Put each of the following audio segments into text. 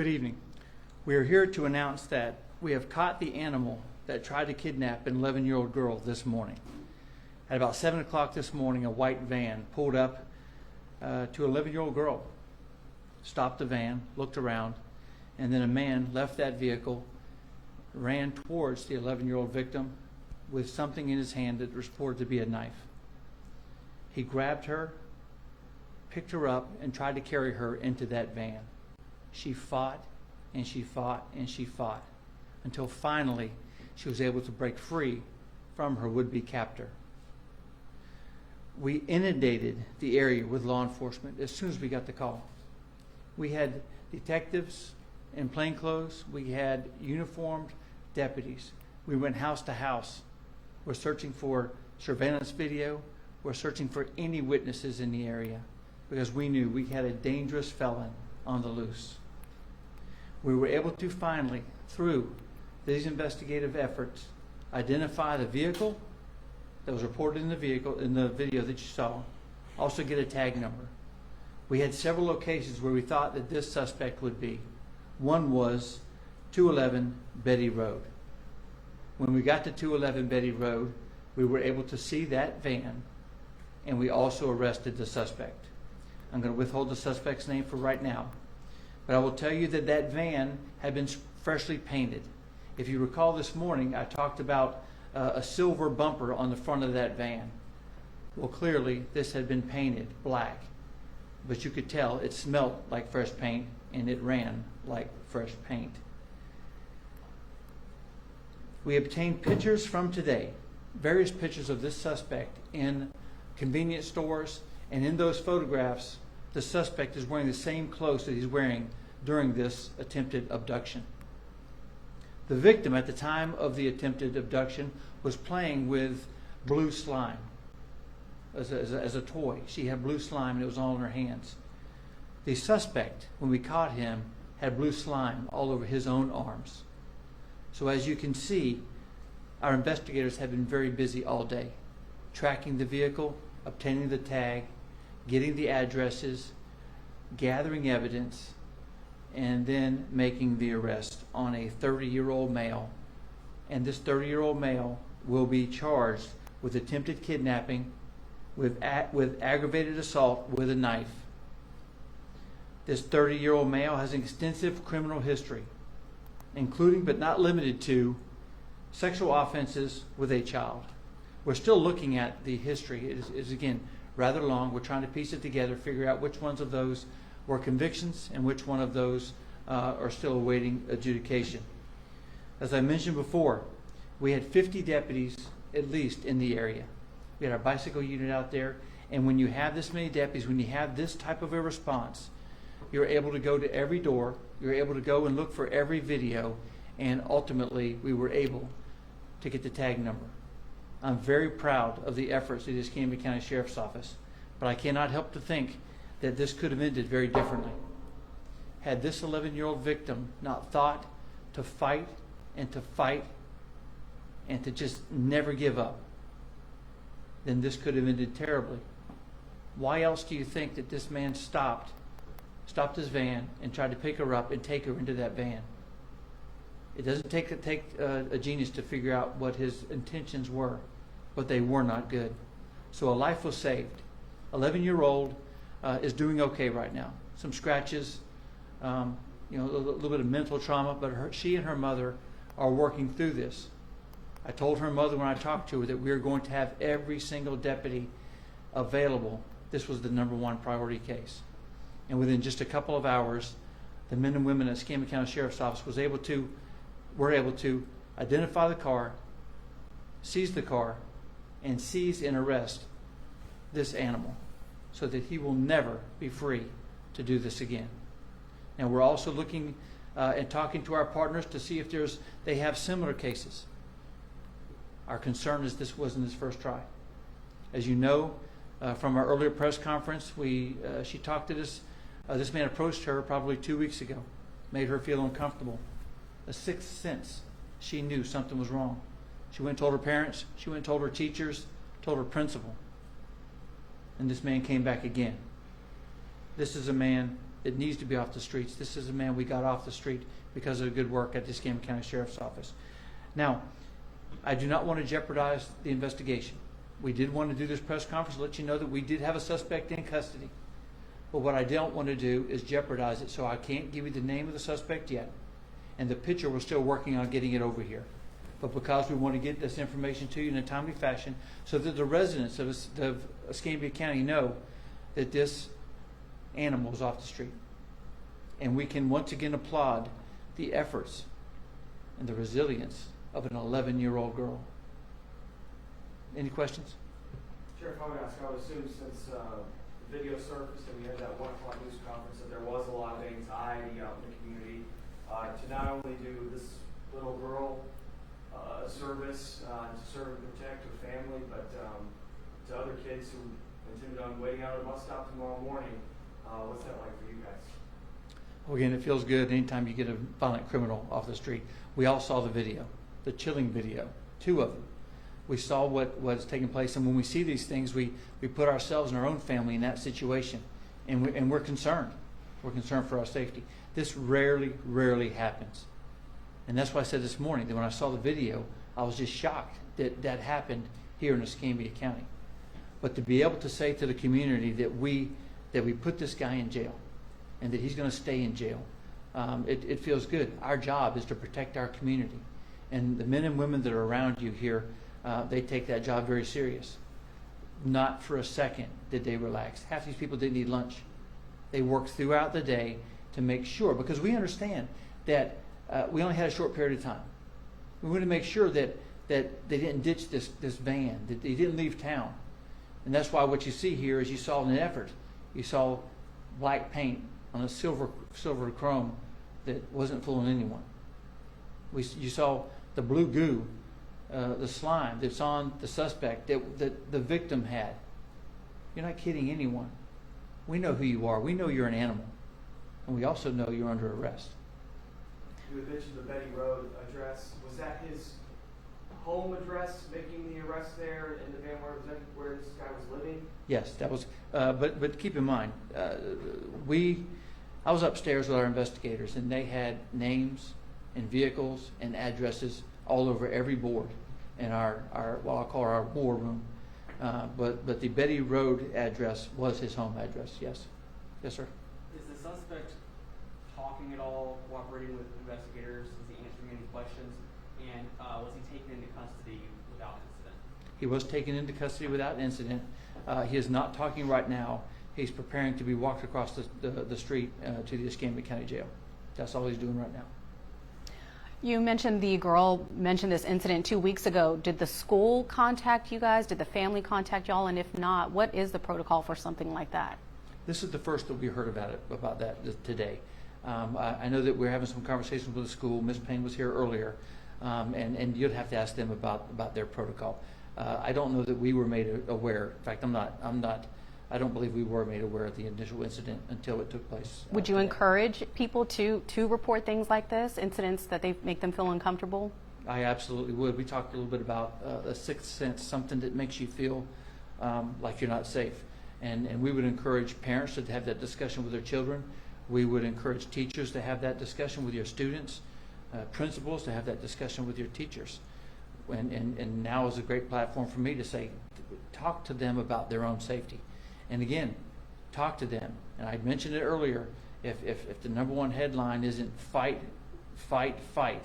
Good evening. We are here to announce that we have caught the animal that tried to kidnap an 11-year-old girl this morning. At about 7 o'clock this morning, a white van pulled up to an 11-year-old girl, stopped the van, looked around, and then a man left that vehicle, ran towards the 11-year-old victim with something in his hand that was reported to be a knife. He grabbed her, picked her up, and tried to carry her into that van. She fought and she fought and she fought until finally she was able to break free from her would-be captor. We inundated the area with law enforcement as soon as we got the call. We had detectives in plainclothes. We had uniformed deputies. We went house to house. We're searching for surveillance video. We're searching for any witnesses in the area because we knew we had a dangerous felon on the loose. We were able to finally, through these investigative efforts, identify the vehicle that was reported in the video that you saw, also get a tag number. We had several locations where we thought that this suspect would be. One was 211 Betty Road. When we got to 211 Betty Road, we were able to see that van, and we also arrested the suspect. I'm going to withhold the suspect's name for right now, but I will tell you that that van had been freshly painted. If you recall this morning, I talked about a silver bumper on the front of that van. Well, clearly this had been painted black, but you could tell it smelled like fresh paint and it ran like fresh paint. We obtained pictures from today, various pictures of this suspect in convenience stores, and in those photographs, the suspect is wearing the same clothes that he's wearing during this attempted abduction. The victim at the time of the attempted abduction was playing with blue slime as a toy. She had blue slime and it was all in her hands. The suspect, when we caught him, had blue slime all over his own arms. So as you can see, our investigators have been very busy all day, tracking the vehicle, obtaining the tag, getting the addresses, gathering evidence, and then making the arrest on a 30-year-old male. And this 30-year-old male will be charged with attempted kidnapping, with aggravated assault with a knife. This 30-year-old male has an extensive criminal history, including but not limited to sexual offenses with a child. We're still looking at the history. It is again rather long. We're trying to piece it together, figure out which ones of those were convictions and which one of those are still awaiting adjudication. As I mentioned before, we had 50 deputies at least in the area. We had our bicycle unit out there, and when you have this many deputies, when you have this type of a response, you're able to go to every door, you're able to go and look for every video, and ultimately we were able to get the tag number. I'm very proud of the efforts of the Escambia County Sheriff's Office, but I cannot help to think that this could have ended very differently. Had this 11-year-old victim not thought to fight and to just never give up, then this could have ended terribly. Why else do you think that this man stopped his van and tried to pick her up and take her into that van? It doesn't take a genius to figure out what his intentions were, but they were not good. So a life was saved. 11-year-old is doing okay right now. Some scratches, a little bit of mental trauma, but she and her mother are working through this. I told her mother when I talked to her that we were going to have every single deputy available. This was the #1 priority case. And within just a couple of hours, the men and women at Escambia County Sheriff's Office were able to identify the car, seize the car, and seize and arrest this animal so that he will never be free to do this again. Now we're also looking and talking to our partners to see if they have similar cases. Our concern is this wasn't his first try. As you know from our earlier press conference, she talked to us. This man approached her probably 2 weeks ago, made her feel uncomfortable. A sixth sense, she knew something was wrong. She went and told her parents, she went and told her teachers, told her principal. And this man came back again. This is a man that needs to be off the streets. This is a man we got off the street because of the good work at the Escambia County Sheriff's Office. Now, I do not want to jeopardize the investigation. We did want to do this press conference to let you know that we did have a suspect in custody. But what I don't want to do is jeopardize it, so I can't give you the name of the suspect yet. And the picture, we're still working on getting it over here. But because we want to get this information to you in a timely fashion so that the residents of Escambia County know that this animal is off the street. And we can once again applaud the efforts and the resilience of an 11-year-old girl. Any questions? Sheriff, I would ask, I would assume since the video surfaced and we had that 1 o'clock news conference that there was a lot of anxiety out in the community to not only do this little girl a service to serve and protect her family, but to other kids who intended on waiting out at a bus stop tomorrow morning. What's that like for you guys? Well, again, it feels good anytime you get a violent criminal off the street. We all saw the video, the chilling video, 2 of them. We saw what's taking place, and when we see these things, we put ourselves and our own family in that situation, and we're concerned. We're concerned for our safety. This rarely happens. And that's why I said this morning that when I saw the video, I was just shocked that that happened here in Escambia County. But to be able to say to the community that we put this guy in jail and that he's going to stay in jail, it feels good. Our job is to protect our community. And the men and women that are around you here, they take that job very serious. Not for a second did they relax. Half these people didn't eat lunch. They worked throughout the day to make sure, because we understand that we only had a short period of time. We wanted to make sure that they didn't ditch this van, that they didn't leave town. And that's why what you see here is you saw an effort. You saw black paint on a silver chrome that wasn't fooling anyone. You saw the blue goo, the slime that's on the suspect that the victim had. You're not kidding anyone. We know who you are. We know you're an animal. And we also know you're under arrest. You had mentioned the Betty Road address. Was that his home address making the arrest there in the van where this guy was living? Yes, that was. But keep in mind, I was upstairs with our investigators, and they had names and vehicles and addresses all over every board in our what I'll call our war room. But the Betty Road address was his home address. Yes, yes, sir. Is the suspect talking at all, cooperating with investigators? Is he answering any questions? And was he taken into custody without incident? He was taken into custody without incident. He is not talking right now. He's preparing to be walked across the street to the Escambia County Jail. That's all he's doing right now. You mentioned the girl mentioned this incident 2 weeks ago. Did the school contact you guys? Did the family contact y'all? And if not, what is the protocol for something like that? This is the first that we heard about that today. I know that we're having some conversations with the school. Ms. Payne was here earlier, and you'd have to ask them about their protocol. I don't know that we were made aware. In fact, I don't believe we were made aware of the initial incident until it took place. Would you encourage people to report things like this, incidents that they make them feel uncomfortable? I absolutely would. We talked a little bit about a sixth sense, something that makes you feel like you're not safe. And we would encourage parents to have that discussion with their children. We would encourage teachers to have that discussion with your students, principals to have that discussion with your teachers. And now is a great platform for me to say, talk to them about their own safety. And again, talk to them. And I mentioned it earlier, if the number one headline isn't fight, fight, fight,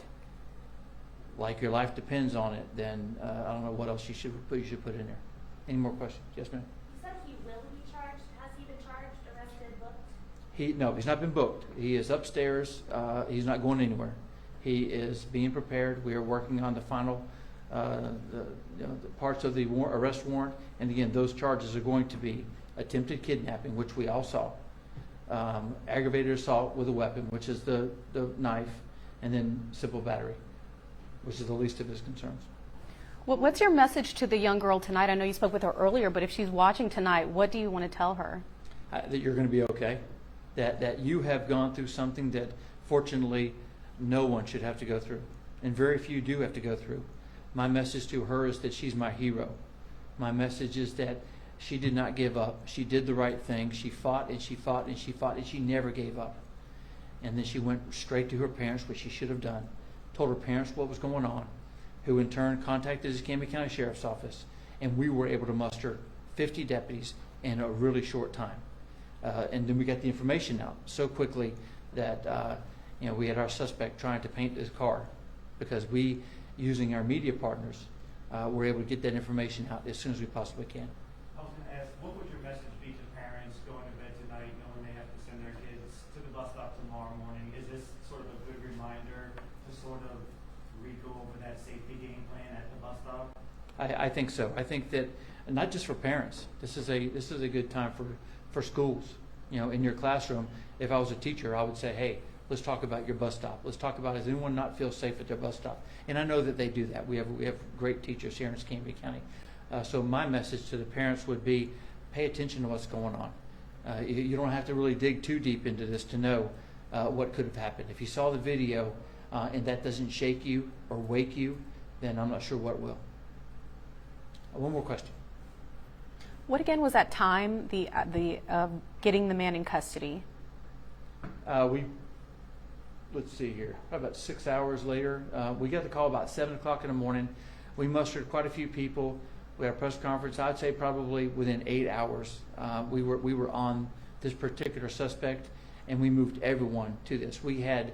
like your life depends on it, then I don't know what else you should put in there. Any more questions? Yes, ma'am? You said he will be charged. Has he been charged, arrested, booked? No, he's not been booked. He is upstairs. He's not going anywhere. He is being prepared. We are working on the final the parts of the arrest warrant. And again, those charges are going to be attempted kidnapping, which we all saw, aggravated assault with a weapon, which is the knife, and then simple battery, which is the least of his concerns. What's your message to the young girl tonight? I know you spoke with her earlier, but if she's watching tonight, what do you want to tell her? That you're going to be okay, that you have gone through something that fortunately no one should have to go through, and very few do have to go through. My message to her is that she's my hero. My message is that She did not give up. She did the right thing. She fought and she fought and she fought and she never gave up. And then she went straight to her parents, which she should have done, told her parents what was going on, who in turn contacted the Escambia County Sheriff's Office, and we were able to muster 50 deputies in a really short time. And then we got the information out so quickly that we had our suspect trying to paint his car, because we, using our media partners, were able to get that information out as soon as we possibly can. I was going to ask, what would your message be to parents going to bed tonight knowing they have to send their kids to the bus stop tomorrow morning? Is this sort of a good reminder to sort of re-go over that safety game plan at the bus stop? I think so. I think that not just for parents. This is a good time for schools. In your classroom, if I was a teacher, I would say, hey, let's talk about your bus stop. Let's talk about, does anyone not feel safe at their bus stop? And I know that they do that. We have great teachers here in Escambia County. So my message to the parents would be, pay attention to what's going on. You don't have to really dig too deep into this to know what could have happened. If you saw the video and that doesn't shake you or wake you, then I'm not sure what will. One more question. What again was that time, the getting the man in custody? Let's see here, probably about 6 hours later. We got the call about 7 o'clock in the morning. We mustered quite a few people. We had a press conference. I'd say probably within 8 hours, we were on this particular suspect, and we moved everyone to this. We had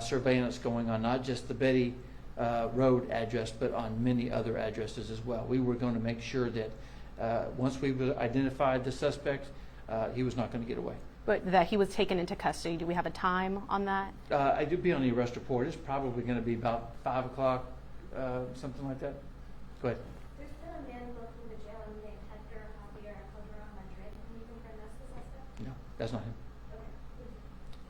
surveillance going on, not just the Betty Road address, but on many other addresses as well. We were going to make sure that once we identified the suspect, he was not going to get away. But that he was taken into custody. Do we have a time on that? I did be on the arrest report. It's probably going to be about 5 o'clock, something like that. Go ahead. There's been a man booked in the jail named Hector Javier Calderon Madrid. Can you confirm that's the suspect? No, that's not him. Okay.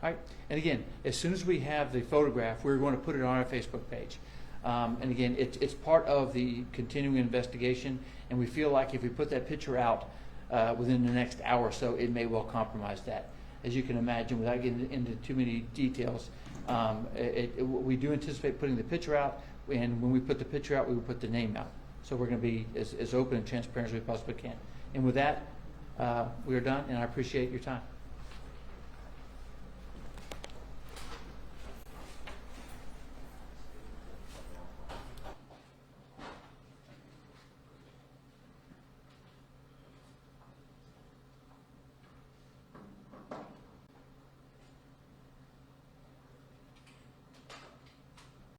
All right. And again, as soon as we have the photograph, we're going to put it on our Facebook page. And again, it's part of the continuing investigation, and we feel like if we put that picture out within the next hour or so, it may well compromise that. As you can imagine, without getting into too many details, we do anticipate putting the picture out, and when we put the picture out, we will put the name out. So we're going to be as open and transparent as we possibly can. And with that, we are done, and I appreciate your time.